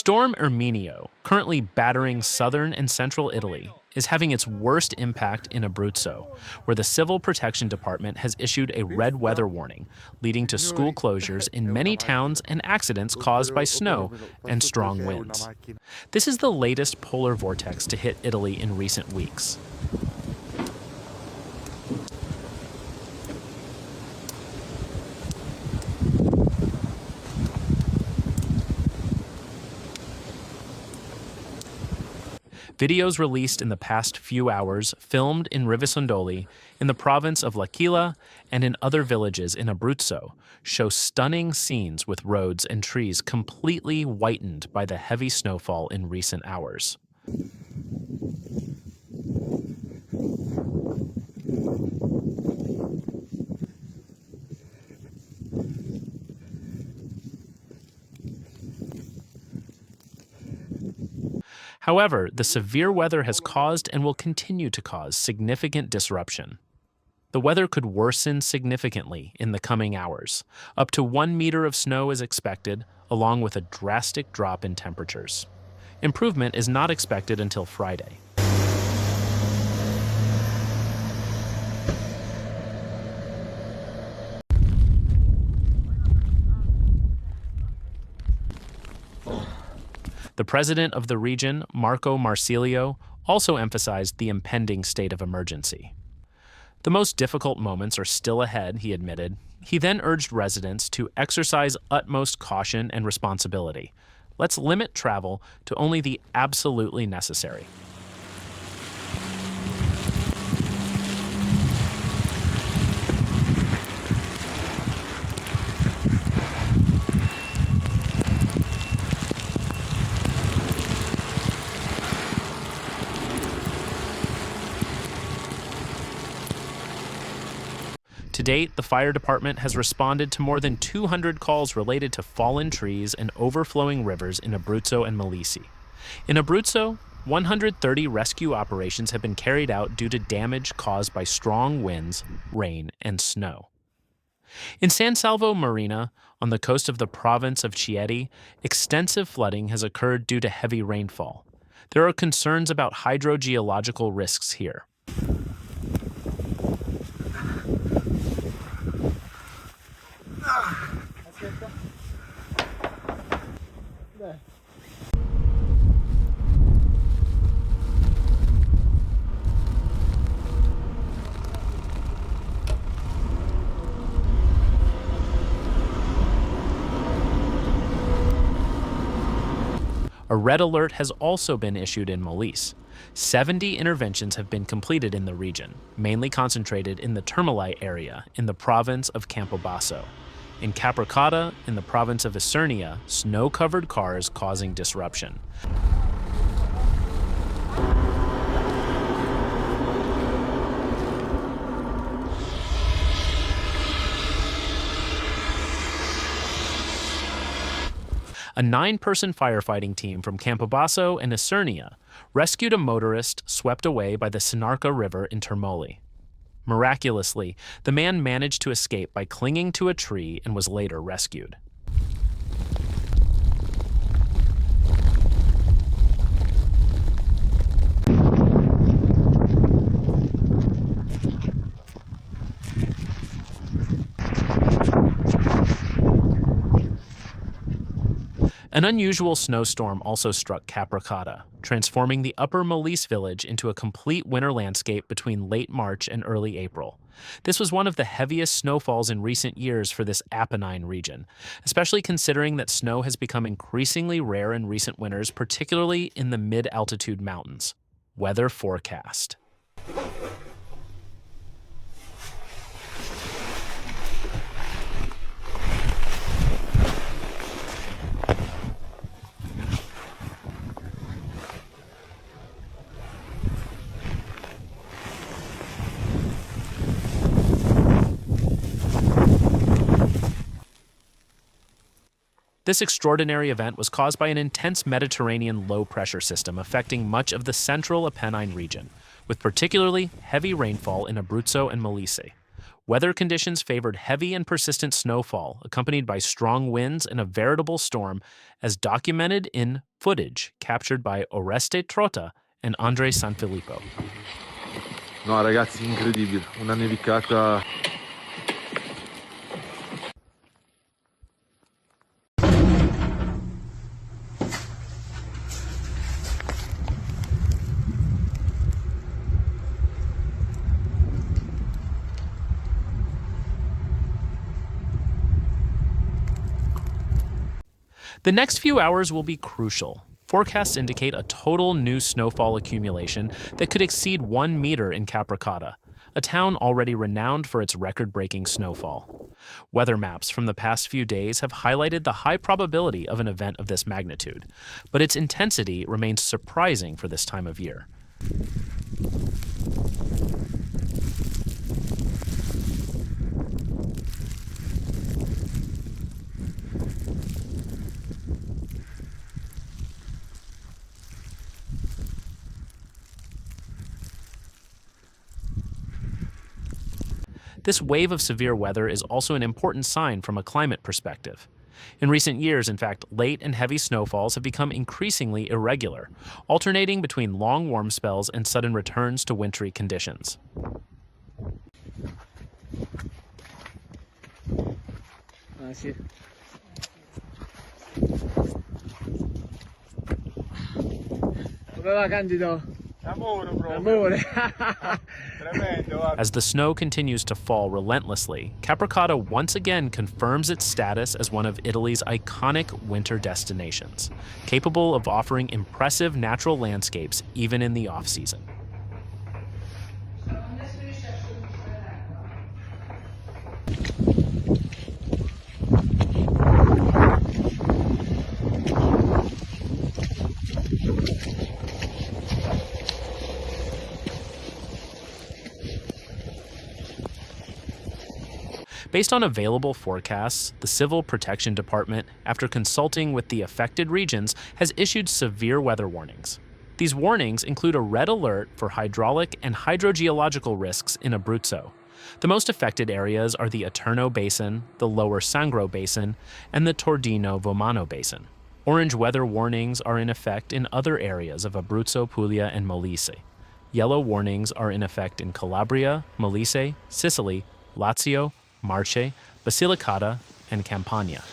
Storm Erminio, currently battering southern and central Italy, is having its worst impact in Abruzzo, where the Civil Protection Department has issued a red weather warning, leading to school closures in many towns and accidents caused by snow and strong winds. This is the latest polar vortex to hit Italy in recent weeks. Videos released in the past few hours, filmed in Rivesondoli, in the province of L'Aquila, and in other villages in Abruzzo, show stunning scenes with roads and trees completely whitened by the heavy snowfall in recent hours. However, the severe weather has caused and will continue to cause significant disruption. The weather could worsen significantly in the coming hours. Up to 1 meter of snow is expected, along with a drastic drop in temperatures. Improvement is not expected until Friday. The president of the region, Marco Marsilio, also emphasized the impending state of emergency. The most difficult moments are still ahead, he admitted. He then urged residents to exercise utmost caution and responsibility. Let's limit travel to only the absolutely necessary. To date, the fire department has responded to more than 200 calls related to fallen trees and overflowing rivers in Abruzzo and Molise. In Abruzzo, 130 rescue operations have been carried out due to damage caused by strong winds, rain, and snow. In San Salvo Marina, on the coast of the province of Chieti, extensive flooding has occurred due to heavy rainfall. There are concerns about hydrogeological risks here. A red alert has also been issued in Molise. 70 interventions have been completed in the region, mainly concentrated in the Termoli area in the province of Campobasso. In Capracotta, in the province of Isernia, snow-covered cars causing disruption. A 9-person firefighting team from Campobasso and Isernia rescued a motorist swept away by the Sinarca River in Termoli. Miraculously, the man managed to escape by clinging to a tree and was later rescued. An unusual snowstorm also struck Capracotta, transforming the upper Molise village into a complete winter landscape between late March and early April. This was one of the heaviest snowfalls in recent years for this Apennine region, especially considering that snow has become increasingly rare in recent winters, particularly in the mid-altitude mountains. Weather forecast. This extraordinary event was caused by an intense Mediterranean low-pressure system affecting much of the central Apennine region, with particularly heavy rainfall in Abruzzo and Molise. Weather conditions favored heavy and persistent snowfall, accompanied by strong winds and a veritable storm, as documented in footage captured by Oreste Trotta and Andre Sanfilippo. No, ragazzi, incredibile. Una nevicata. The next few hours will be crucial. Forecasts indicate a total new snowfall accumulation that could exceed 1 meter in Capracotta, a town already renowned for its record-breaking snowfall. Weather maps from the past few days have highlighted the high probability of an event of this magnitude, but its intensity remains surprising for this time of year. This wave of severe weather is also an important sign from a climate perspective. In recent years, in fact, late and heavy snowfalls have become increasingly irregular, alternating between long warm spells and sudden returns to wintry conditions. Sì. Come va, Candido? Amore, bro. Amore. As the snow continues to fall relentlessly, Capracotta once again confirms its status as one of Italy's iconic winter destinations, capable of offering impressive natural landscapes even in the off-season. Based on available forecasts, the Civil Protection Department, after consulting with the affected regions, has issued severe weather warnings. These warnings include a red alert for hydraulic and hydrogeological risks in Abruzzo. The most affected areas are the Aterno Basin, the Lower Sangro Basin, and the Tordino-Vomano Basin. Orange weather warnings are in effect in other areas of Abruzzo, Puglia, and Molise. Yellow warnings are in effect in Calabria, Molise, Sicily, Lazio, Marche, Basilicata, and Campania.